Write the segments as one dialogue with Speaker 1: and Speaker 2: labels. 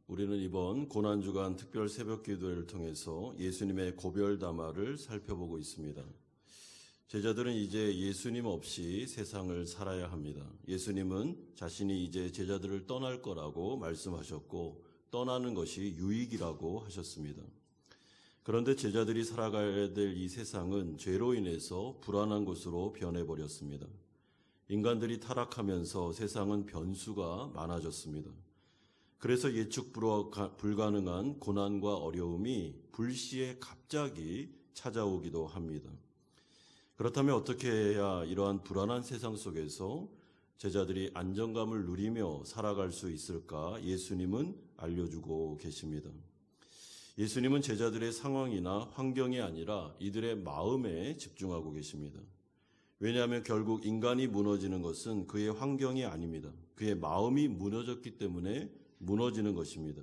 Speaker 1: 우리는 이번 고난주간 특별 새벽 기도회를 통해서 예수님의 고별 담화를 살펴보고 있습니다. 제자들은 이제 예수님 없이 세상을 살아야 합니다. 예수님은 자신이 이제 제자들을 떠날 거라고 말씀하셨고 떠나는 것이 유익이라고 하셨습니다. 그런데 제자들이 살아가야 될 이 세상은 죄로 인해서 불안한 곳으로 변해버렸습니다. 인간들이 타락하면서 세상은 변수가 많아졌습니다. 그래서 예측 불가능한 고난과 어려움이 불시에 갑자기 찾아오기도 합니다. 그렇다면 어떻게 해야 이러한 불안한 세상 속에서 제자들이 안정감을 누리며 살아갈 수 있을까? 예수님은 알려주고 계십니다. 예수님은 제자들의 상황이나 환경이 아니라 이들의 마음에 집중하고 계십니다. 왜냐하면 결국 인간이 무너지는 것은 그의 환경이 아닙니다. 그의 마음이 무너졌기 때문에 무너지는 것입니다.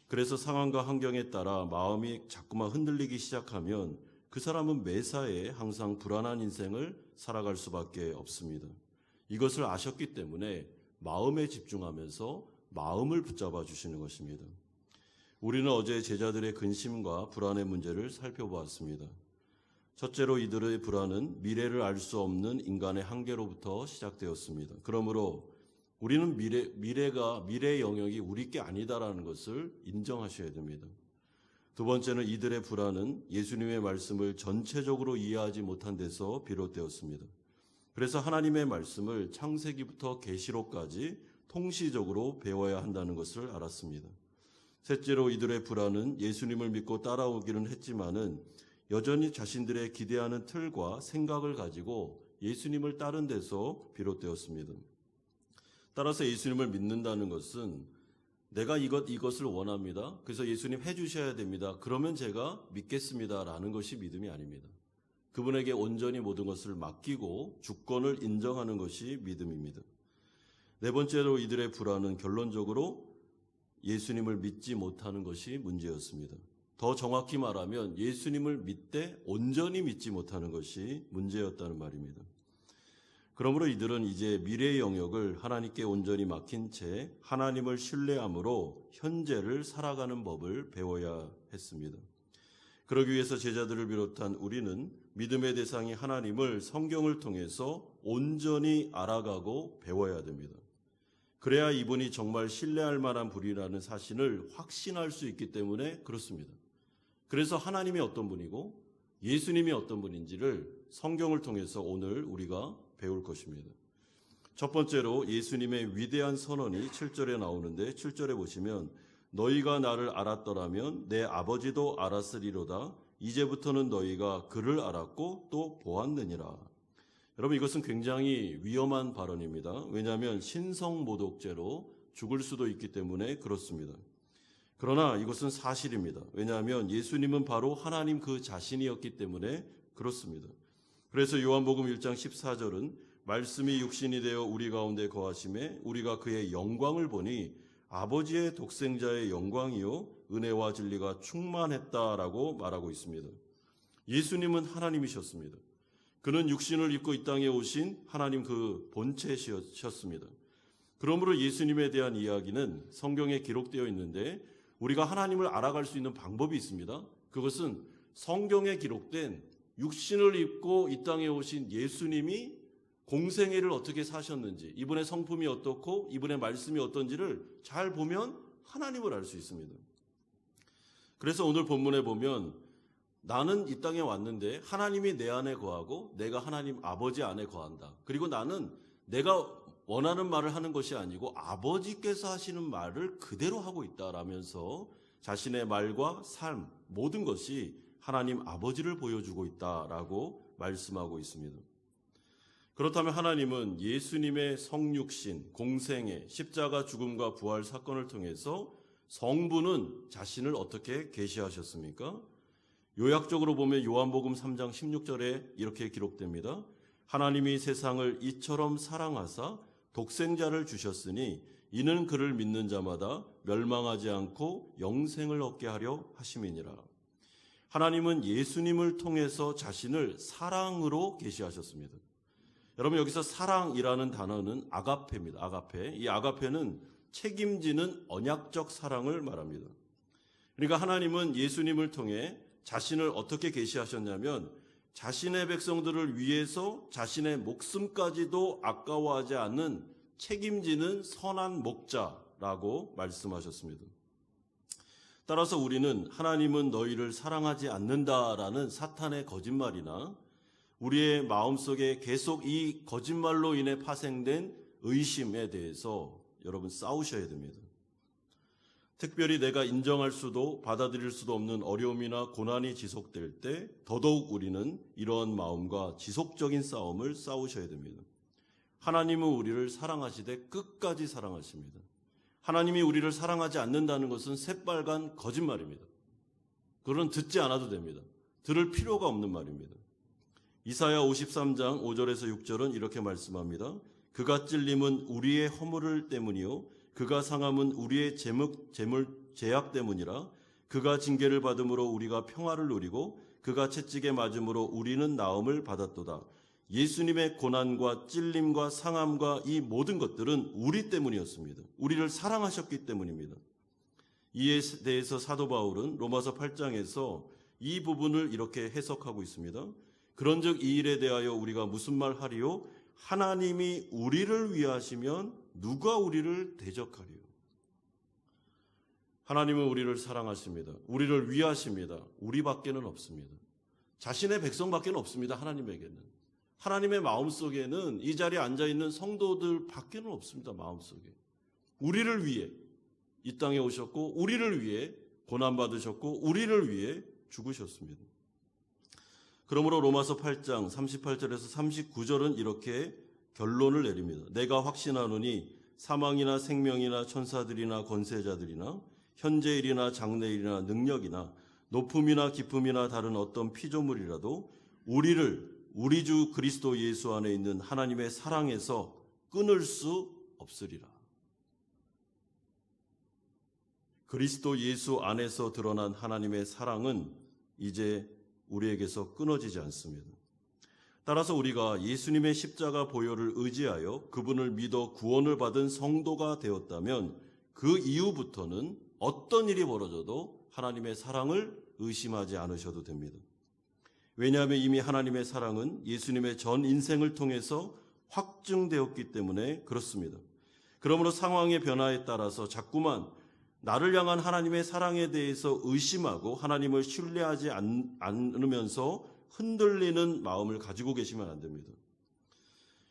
Speaker 1: 그래서 상황과 환경에 따라 마음이 자꾸만 흔들리기 시작하면 그 사람은 매사에 항상 불안한 인생을 살아갈 수밖에 없습니다. 이것을 아셨기 때문에 마음에 집중하면서 마음을 붙잡아 주시는 것입니다. 우리는 어제 제자들의 근심과 불안의 문제를 살펴보았습니다. 첫째로 이들의 불안은 미래를 알 수 없는 인간의 한계로부터 시작되었습니다. 그러므로 우리는 미래의 영역이 우리 게 아니다라는 것을 인정하셔야 됩니다. 두 번째는 이들의 불안은 예수님의 말씀을 전체적으로 이해하지 못한 데서 비롯되었습니다. 그래서 하나님의 말씀을 창세기부터 계시록까지 통시적으로 배워야 한다는 것을 알았습니다. 셋째로 이들의 불안은 예수님을 믿고 따라오기는 했지만은 여전히 자신들의 기대하는 틀과 생각을 가지고 예수님을 따른 데서 비롯되었습니다. 따라서 예수님을 믿는다는 것은 내가 이것을 원합니다. 그래서 예수님 해주셔야 됩니다. 그러면 제가 믿겠습니다라는 것이 믿음이 아닙니다. 그분에게 온전히 모든 것을 맡기고 주권을 인정하는 것이 믿음입니다. 네 번째로 이들의 불안은 결론적으로 예수님을 믿지 못하는 것이 문제였습니다. 더 정확히 말하면 예수님을 믿되 온전히 믿지 못하는 것이 문제였다는 말입니다. 그러므로 이들은 이제 미래의 영역을 하나님께 온전히 맡긴 채 하나님을 신뢰함으로 현재를 살아가는 법을 배워야 했습니다. 그러기 위해서 제자들을 비롯한 우리는 믿음의 대상이 하나님을 성경을 통해서 온전히 알아가고 배워야 됩니다. 그래야 이분이 정말 신뢰할 만한 분이라는 사실을 확신할 수 있기 때문에 그렇습니다. 그래서 하나님이 어떤 분이고 예수님이 어떤 분인지를 성경을 통해서 오늘 우리가 배울 것입니다. 첫 번째로 예수님의 위대한 선언이 7절에 나오는데 7절에 보시면 너희가 나를 알았더라면 내 아버지도 알았으리로다. 이제부터는 너희가 그를 알았고 또 보았느니라. 여러분 이것은 굉장히 위험한 발언입니다. 왜냐하면 신성모독죄로 죽을 수도 있기 때문에 그렇습니다. 그러나 이것은 사실입니다. 왜냐하면 예수님은 바로 하나님 그 자신이었기 때문에 그렇습니다. 그래서 요한복음 1장 14절은 말씀이 육신이 되어 우리 가운데 거하심에 우리가 그의 영광을 보니 아버지의 독생자의 영광이요 은혜와 진리가 충만했다라고 말하고 있습니다. 예수님은 하나님이셨습니다. 그는 육신을 입고 이 땅에 오신 하나님 그 본체셨습니다. 그러므로 예수님에 대한 이야기는 성경에 기록되어 있는데 우리가 하나님을 알아갈 수 있는 방법이 있습니다. 그것은 성경에 기록된 육신을 입고 이 땅에 오신 예수님이 공생애를 어떻게 사셨는지, 이분의 성품이 어떻고 이분의 말씀이 어떤지를 잘 보면 하나님을 알 수 있습니다. 그래서 오늘 본문에 보면 나는 이 땅에 왔는데 하나님이 내 안에 거하고 내가 하나님 아버지 안에 거한다. 그리고 나는 내가 원하는 말을 하는 것이 아니고 아버지께서 하시는 말을 그대로 하고 있다라면서 자신의 말과 삶 모든 것이 하나님 아버지를 보여주고 있다라고 말씀하고 있습니다. 그렇다면 하나님은 예수님의 성육신, 공생애, 십자가 죽음과 부활 사건을 통해서 성부는 자신을 어떻게 계시하셨습니까? 요약적으로 보면 요한복음 3장 16절에 이렇게 기록됩니다. 하나님이 세상을 이처럼 사랑하사 독생자를 주셨으니 이는 그를 믿는 자마다 멸망하지 않고 영생을 얻게 하려 하심이니라. 하나님은 예수님을 통해서 자신을 사랑으로 계시하셨습니다. 여러분 여기서 사랑이라는 단어는 아가페입니다. 아가페. 이 아가페는 책임지는 언약적 사랑을 말합니다. 그러니까 하나님은 예수님을 통해 자신을 어떻게 계시하셨냐면 자신의 백성들을 위해서 자신의 목숨까지도 아까워하지 않는 책임지는 선한 목자라고 말씀하셨습니다. 따라서 우리는 하나님은 너희를 사랑하지 않는다라는 사탄의 거짓말이나 우리의 마음속에 계속 이 거짓말로 인해 파생된 의심에 대해서 여러분 싸우셔야 됩니다. 특별히 내가 인정할 수도 받아들일 수도 없는 어려움이나 고난이 지속될 때 더더욱 우리는 이러한 마음과 지속적인 싸움을 싸우셔야 됩니다. 하나님은 우리를 사랑하시되 끝까지 사랑하십니다. 하나님이 우리를 사랑하지 않는다는 것은 새빨간 거짓말입니다. 그건 듣지 않아도 됩니다. 들을 필요가 없는 말입니다. 이사야 53장 5절에서 6절은 이렇게 말씀합니다. 그가 찔림은 우리의 허물 때문이요 그가 상함은 우리의 죄악 때문이라. 그가 징계를 받음으로 우리가 평화를 누리고 그가 채찍에 맞음으로 우리는 나음을 받았도다. 예수님의 고난과 찔림과 상함과 이 모든 것들은 우리 때문이었습니다. 우리를 사랑하셨기 때문입니다. 이에 대해서 사도 바울은 로마서 8장에서 이 부분을 이렇게 해석하고 있습니다. 그런즉 이 일에 대하여 우리가 무슨 말 하리요? 하나님이 우리를 위하시면 누가 우리를 대적하리요? 하나님은 우리를 사랑하십니다. 우리를 위하십니다. 우리밖에는 없습니다. 자신의 백성밖에는 없습니다. 하나님에게는. 하나님의 마음속에는 이 자리에 앉아있는 성도들밖에는 없습니다. 마음속에. 우리를 위해 이 땅에 오셨고 우리를 위해 고난받으셨고 우리를 위해 죽으셨습니다. 그러므로 로마서 8장 38절에서 39절은 이렇게 결론을 내립니다. 내가 확신하노니 사망이나 생명이나 천사들이나 권세자들이나 현재일이나 장래일이나 능력이나 높음이나 깊음이나 다른 어떤 피조물이라도 우리를 우리 주 그리스도 예수 안에 있는 하나님의 사랑에서 끊을 수 없으리라. 그리스도 예수 안에서 드러난 하나님의 사랑은 이제 우리에게서 끊어지지 않습니다. 따라서 우리가 예수님의 십자가 보혈을 의지하여 그분을 믿어 구원을 받은 성도가 되었다면 그 이후부터는 어떤 일이 벌어져도 하나님의 사랑을 의심하지 않으셔도 됩니다. 왜냐하면 이미 하나님의 사랑은 예수님의 전 인생을 통해서 확증되었기 때문에 그렇습니다. 그러므로 상황의 변화에 따라서 자꾸만 나를 향한 하나님의 사랑에 대해서 의심하고 하나님을 신뢰하지 않으면서 흔들리는 마음을 가지고 계시면 안 됩니다.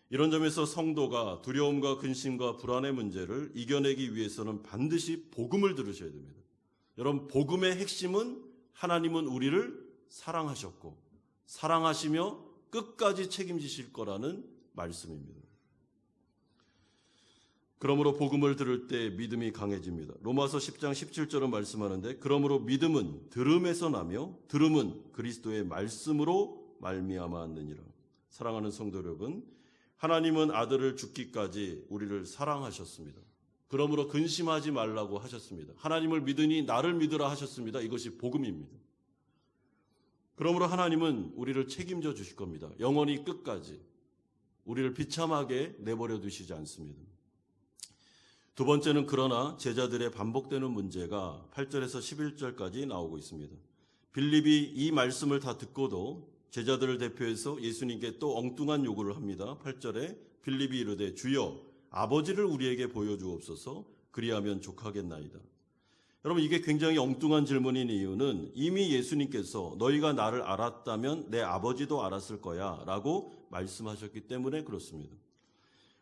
Speaker 1: 이런 점에서 성도가 두려움과 근심과 불안의 문제를 이겨내기 위해서는 반드시 복음을 들으셔야 됩니다. 여러분, 복음의 핵심은 하나님은 우리를 사랑하셨고 사랑하시며 끝까지 책임지실 거라는 말씀입니다. 그러므로 복음을 들을 때 믿음이 강해집니다. 로마서 10장 17절은 말씀하는데 그러므로 믿음은 들음에서 나며 들음은 그리스도의 말씀으로 말미암았느니라. 사랑하는 성도 여러분, 하나님은 아들을 죽기까지 우리를 사랑하셨습니다. 그러므로 근심하지 말라고 하셨습니다. 하나님을 믿으니 나를 믿으라 하셨습니다. 이것이 복음입니다. 그러므로 하나님은 우리를 책임져 주실 겁니다. 영원히 끝까지 우리를 비참하게 내버려 두시지 않습니다. 두 번째는 그러나 제자들의 반복되는 문제가 8절에서 11절까지 나오고 있습니다. 빌립이 이 말씀을 다 듣고도 제자들을 대표해서 예수님께 또 엉뚱한 요구를 합니다. 8절에 빌립이 이르되 주여 아버지를 우리에게 보여주옵소서 그리하면 족하겠나이다. 여러분, 이게 굉장히 엉뚱한 질문인 이유는 이미 예수님께서 너희가 나를 알았다면 내 아버지도 알았을 거야 라고 말씀하셨기 때문에 그렇습니다.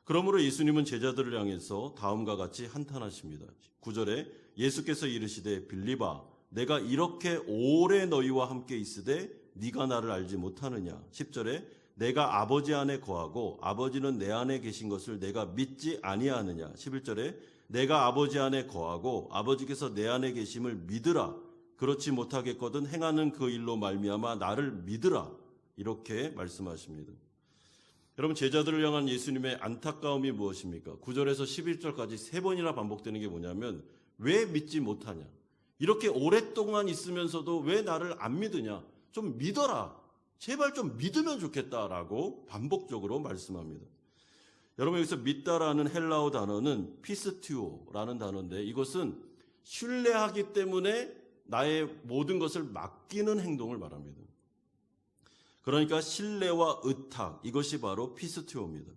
Speaker 1: 그러므로 예수님은 제자들을 향해서 다음과 같이 한탄하십니다. 9절에 예수께서 이르시되 빌립아 내가 이렇게 오래 너희와 함께 있으되 네가 나를 알지 못하느냐. 10절에 내가 아버지 안에 거하고 아버지는 내 안에 계신 것을 내가 믿지 아니하느냐. 11절에 내가 아버지 안에 거하고 아버지께서 내 안에 계심을 믿으라. 그렇지 못하겠거든 행하는 그 일로 말미암아 나를 믿으라. 이렇게 말씀하십니다. 여러분, 제자들을 향한 예수님의 안타까움이 무엇입니까? 9절에서 11절까지 세 번이나 반복되는 게 뭐냐면 왜 믿지 못하냐? 이렇게 오랫동안 있으면서도 왜 나를 안 믿으냐? 좀 믿어라. 제발 좀 믿으면 좋겠다라고 반복적으로 말씀합니다. 여러분 여기서 믿다라는 헬라어 단어는 피스티오라는 단어인데 이것은 신뢰하기 때문에 나의 모든 것을 맡기는 행동을 말합니다. 그러니까 신뢰와 의탁, 이것이 바로 피스티오입니다.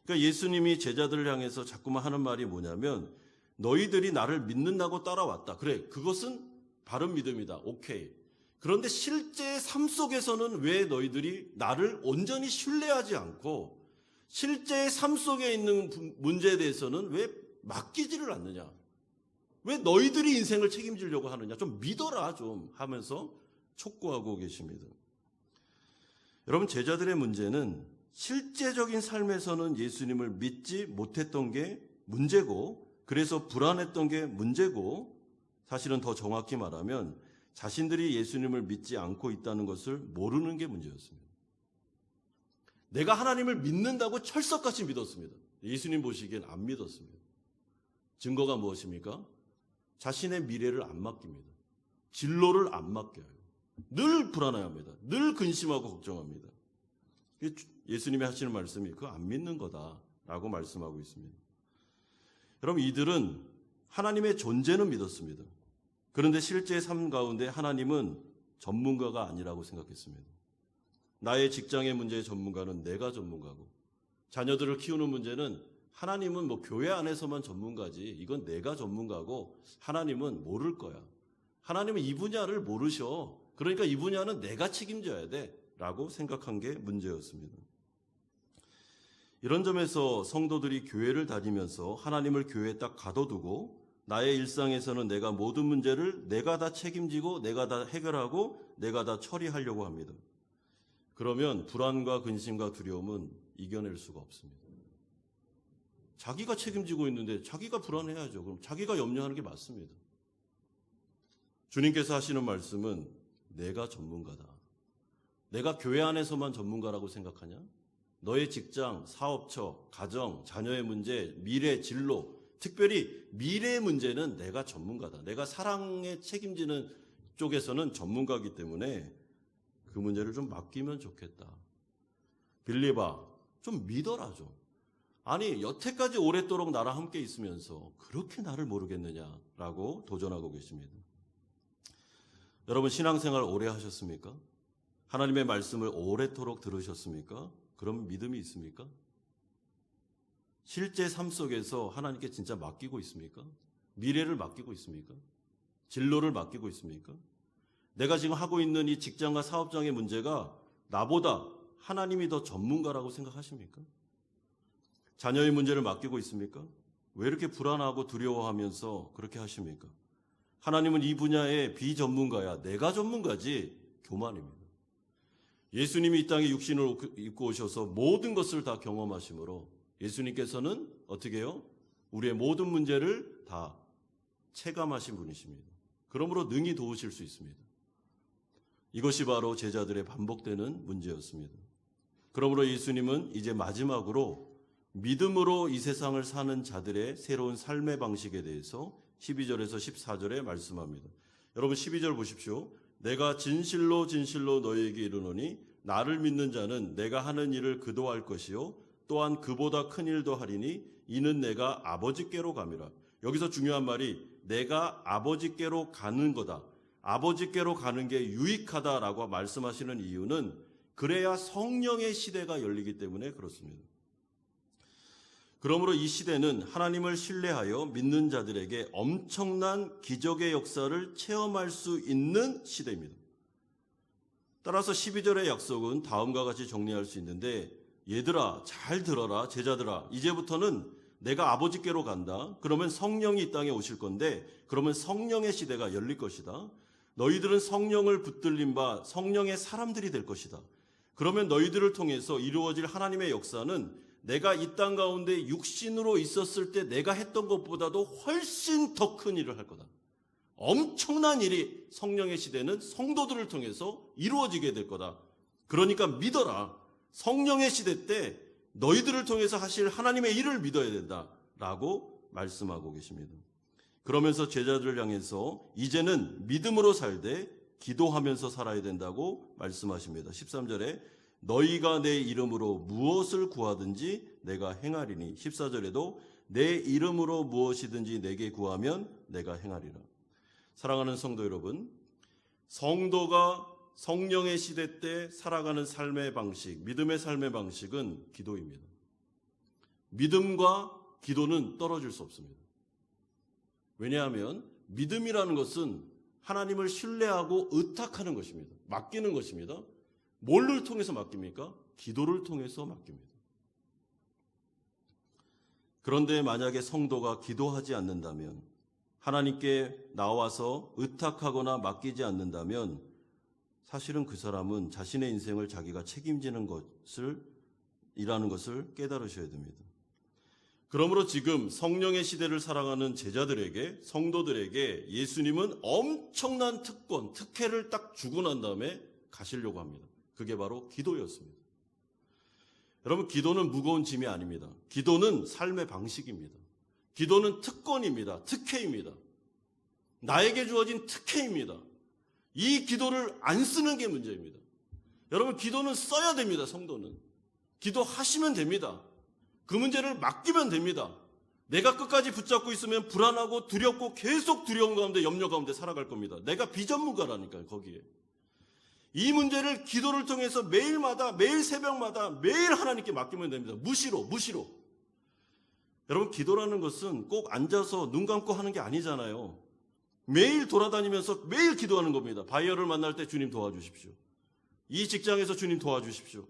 Speaker 1: 그러니까 예수님이 제자들을 향해서 자꾸만 하는 말이 뭐냐면 너희들이 나를 믿는다고 따라왔다. 그래, 그것은 바른 믿음이다. 오케이. 그런데 실제 삶 속에서는 왜 너희들이 나를 온전히 신뢰하지 않고 실제 삶 속에 있는 문제에 대해서는 왜 맡기지를 않느냐? 왜 너희들이 인생을 책임지려고 하느냐? 좀 믿어라 좀 하면서 촉구하고 계십니다. 여러분 제자들의 문제는 실제적인 삶에서는 예수님을 믿지 못했던 게 문제고 그래서 불안했던 게 문제고 사실은 더 정확히 말하면 자신들이 예수님을 믿지 않고 있다는 것을 모르는 게 문제였습니다. 내가 하나님을 믿는다고 철석같이 믿었습니다. 예수님 보시기엔 안 믿었습니다. 증거가 무엇입니까? 자신의 미래를 안 맡깁니다. 진로를 안 맡겨요. 늘 불안해합니다. 늘 근심하고 걱정합니다. 예수님이 하시는 말씀이 그거 안 믿는 거다라고 말씀하고 있습니다. 여러분 이들은 하나님의 존재는 믿었습니다. 그런데 실제 삶 가운데 하나님은 전문가가 아니라고 생각했습니다. 나의 직장의 문제의 전문가는 내가 전문가고 자녀들을 키우는 문제는 하나님은 뭐 교회 안에서만 전문가지 이건 내가 전문가고 하나님은 모를 거야. 하나님은 이 분야를 모르셔. 그러니까 이 분야는 내가 책임져야 돼 라고 생각한 게 문제였습니다. 이런 점에서 성도들이 교회를 다니면서 하나님을 교회에 딱 가둬두고 나의 일상에서는 내가 모든 문제를 내가 다 책임지고 내가 다 해결하고 내가 다 처리하려고 합니다. 그러면 불안과 근심과 두려움은 이겨낼 수가 없습니다. 자기가 책임지고 있는데 자기가 불안해야죠. 그럼 자기가 염려하는 게 맞습니다. 주님께서 하시는 말씀은 내가 전문가다. 내가 교회 안에서만 전문가라고 생각하냐? 너의 직장, 사업처, 가정, 자녀의 문제, 미래, 진로, 특별히 미래의 문제는 내가 전문가다. 내가 사랑에 책임지는 쪽에서는 전문가이기 때문에 그 문제를 좀 맡기면 좋겠다. 빌리바, 좀 믿어라 좀. 아니 여태까지 오랫도록 나랑 함께 있으면서 그렇게 나를 모르겠느냐라고 도전하고 계십니다. 여러분 신앙생활 오래 하셨습니까? 하나님의 말씀을 오래도록 들으셨습니까? 그럼 믿음이 있습니까? 실제 삶 속에서 하나님께 진짜 맡기고 있습니까? 미래를 맡기고 있습니까? 진로를 맡기고 있습니까? 내가 지금 하고 있는 이 직장과 사업장의 문제가 나보다 하나님이 더 전문가라고 생각하십니까? 자녀의 문제를 맡기고 있습니까? 왜 이렇게 불안하고 두려워하면서 그렇게 하십니까? 하나님은 이 분야의 비전문가야. 내가 전문가지. 교만입니다. 예수님이 이 땅에 육신을 입고 오셔서 모든 것을 다 경험하심으로 예수님께서는 어떻게 해요? 우리의 모든 문제를 다 체감하신 분이십니다. 그러므로 능히 도우실 수 있습니다. 이것이 바로 제자들의 반복되는 문제였습니다. 그러므로 예수님은 이제 마지막으로 믿음으로 이 세상을 사는 자들의 새로운 삶의 방식에 대해서 12절에서 14절에 말씀합니다. 여러분 12절 보십시오. 내가 진실로 진실로 너희에게 이르노니 나를 믿는 자는 내가 하는 일을 그도 할 것이요 또한 그보다 큰 일도 하리니 이는 내가 아버지께로 감이라. 여기서 중요한 말이 내가 아버지께로 가는 거다. 아버지께로 가는 게 유익하다라고 말씀하시는 이유는 그래야 성령의 시대가 열리기 때문에 그렇습니다. 그러므로 이 시대는 하나님을 신뢰하여 믿는 자들에게 엄청난 기적의 역사를 체험할 수 있는 시대입니다. 따라서 12절의 약속은 다음과 같이 정리할 수 있는데 얘들아 잘 들어라 제자들아 이제부터는 내가 아버지께로 간다. 그러면 성령이 이 땅에 오실 건데 그러면 성령의 시대가 열릴 것이다. 너희들은 성령을 붙들린 바 성령의 사람들이 될 것이다. 그러면 너희들을 통해서 이루어질 하나님의 역사는 내가 이 땅 가운데 육신으로 있었을 때 내가 했던 것보다도 훨씬 더 큰 일을 할 거다. 엄청난 일이 성령의 시대는 성도들을 통해서 이루어지게 될 거다. 그러니까 믿어라. 성령의 시대 때 너희들을 통해서 하실 하나님의 일을 믿어야 된다라고 말씀하고 계십니다. 그러면서 제자들을 향해서 이제는 믿음으로 살되 기도하면서 살아야 된다고 말씀하십니다. 13절에 너희가 내 이름으로 무엇을 구하든지 내가 행하리니 14절에도 내 이름으로 무엇이든지 내게 구하면 내가 행하리라. 사랑하는 성도 여러분, 성도가 성령의 시대 때 살아가는 삶의 방식, 믿음의 삶의 방식은 기도입니다. 믿음과 기도는 떨어질 수 없습니다. 왜냐하면 믿음이라는 것은 하나님을 신뢰하고 의탁하는 것입니다. 맡기는 것입니다. 뭘를 통해서 맡깁니까? 기도를 통해서 맡깁니다. 그런데 만약에 성도가 기도하지 않는다면, 하나님께 나와서 의탁하거나 맡기지 않는다면 사실은 그 사람은 자신의 인생을 자기가 책임지는 것이라는 것을 깨달으셔야 됩니다. 그러므로 지금 성령의 시대를 살아가는 제자들에게, 성도들에게 예수님은 엄청난 특권, 특혜를 딱 주고 난 다음에 가시려고 합니다. 그게 바로 기도였습니다. 여러분, 기도는 무거운 짐이 아닙니다. 기도는 삶의 방식입니다. 기도는 특권입니다. 특혜입니다. 나에게 주어진 특혜입니다. 이 기도를 안 쓰는 게 문제입니다. 여러분, 기도는 써야 됩니다. 성도는. 기도하시면 됩니다. 그 문제를 맡기면 됩니다. 내가 끝까지 붙잡고 있으면 불안하고 두렵고 계속 두려움 가운데, 염려 가운데 살아갈 겁니다. 내가 비전문가라니까요, 거기에. 이 문제를 기도를 통해서 매일마다, 매일 새벽마다, 매일 하나님께 맡기면 됩니다. 무시로. 여러분, 기도라는 것은 꼭 앉아서 눈 감고 하는 게 아니잖아요. 매일 돌아다니면서 매일 기도하는 겁니다. 바이어를 만날 때 주님 도와주십시오. 이 직장에서 주님 도와주십시오.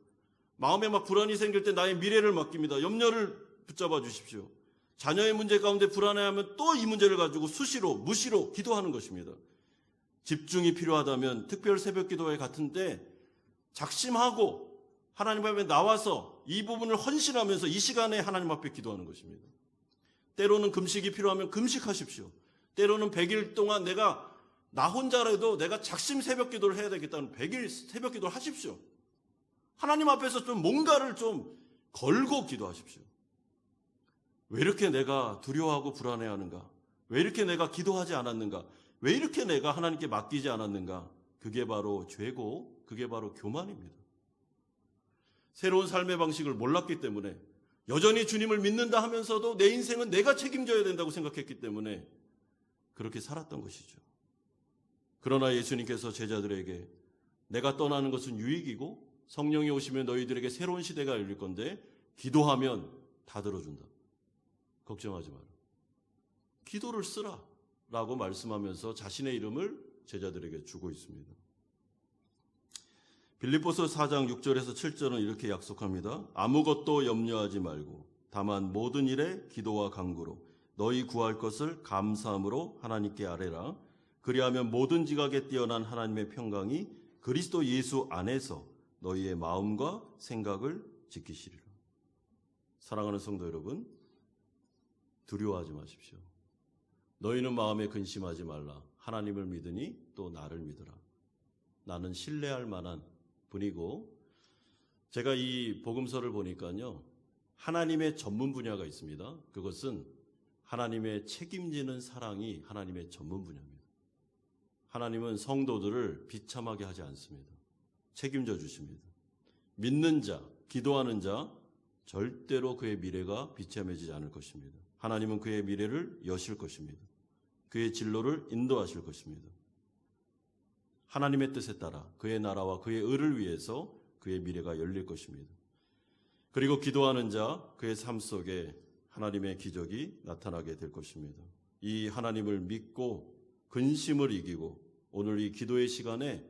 Speaker 1: 마음에 막 불안이 생길 때 나의 미래를 맡깁니다. 염려를 붙잡아 주십시오. 자녀의 문제 가운데 불안해하면 또 이 문제를 가지고 수시로, 무시로 기도하는 것입니다. 집중이 필요하다면 특별 새벽 기도회 같은 때 작심하고 하나님 앞에 나와서 이 부분을 헌신하면서 이 시간에 하나님 앞에 기도하는 것입니다. 때로는 금식이 필요하면 금식하십시오. 때로는 100일 동안 나 혼자라도 내가 작심 새벽 기도를 해야 되겠다는 100일 새벽 기도를 하십시오. 하나님 앞에서 좀 뭔가를 좀 걸고 기도하십시오. 왜 이렇게 내가 두려워하고 불안해하는가? 왜 이렇게 내가 기도하지 않았는가? 왜 이렇게 내가 하나님께 맡기지 않았는가? 그게 바로 죄고 그게 바로 교만입니다. 새로운 삶의 방식을 몰랐기 때문에, 여전히 주님을 믿는다 하면서도 내 인생은 내가 책임져야 된다고 생각했기 때문에 그렇게 살았던 것이죠. 그러나 예수님께서 제자들에게 내가 떠나는 것은 유익이고 성령이 오시면 너희들에게 새로운 시대가 열릴 건데 기도하면 다 들어준다. 걱정하지 마라. 기도를 쓰라 라고 말씀하면서 자신의 이름을 제자들에게 주고 있습니다. 빌립보서 4장 6절에서 7절은 이렇게 약속합니다. 아무것도 염려하지 말고 다만 모든 일에 기도와 간구로 너희 구할 것을 감사함으로 하나님께 아뢰라. 그리하면 모든 지각에 뛰어난 하나님의 평강이 그리스도 예수 안에서 너희의 마음과 생각을 지키시리라. 사랑하는 성도 여러분, 두려워하지 마십시오. 너희는 마음에 근심하지 말라. 하나님을 믿으니 또 나를 믿으라. 나는 신뢰할 만한 분이고, 제가 이 복음서를 보니까요, 하나님의 전문 분야가 있습니다. 그것은 하나님의 책임지는 사랑이 하나님의 전문 분야입니다. 하나님은 성도들을 비참하게 하지 않습니다. 책임져 주십니다. 믿는 자, 기도하는 자 절대로 그의 미래가 비참해지지 않을 것입니다. 하나님은 그의 미래를 여실 것입니다. 그의 진로를 인도하실 것입니다. 하나님의 뜻에 따라 그의 나라와 그의 의를 위해서 그의 미래가 열릴 것입니다. 그리고 기도하는 자, 그의 삶 속에 하나님의 기적이 나타나게 될 것입니다. 이 하나님을 믿고 근심을 이기고 오늘 이 기도의 시간에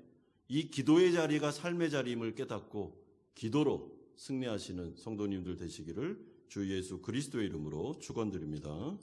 Speaker 1: 이 기도의 자리가 삶의 자리임을 깨닫고 기도로 승리하시는 성도님들 되시기를 주 예수 그리스도의 이름으로 축원드립니다.